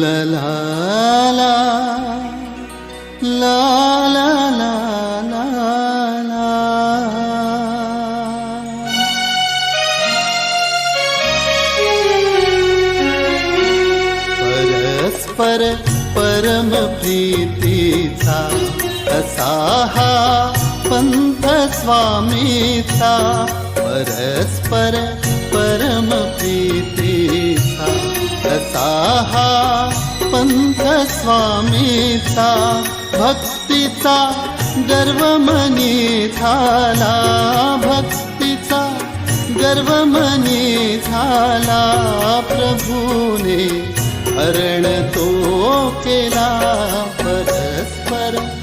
ला ला ला ला ला ला ला ला. परस्पर परम प्रीतीचा असा हा पंथ स्वामीचा. परस्पर परम प्रीतीचा असा हा पंथ स्वामीचा. भक्तीचा गर्व मनी झाला, भक्तीचा गर्व मनी झाला. प्रभूने हरण तो केला. परस्पर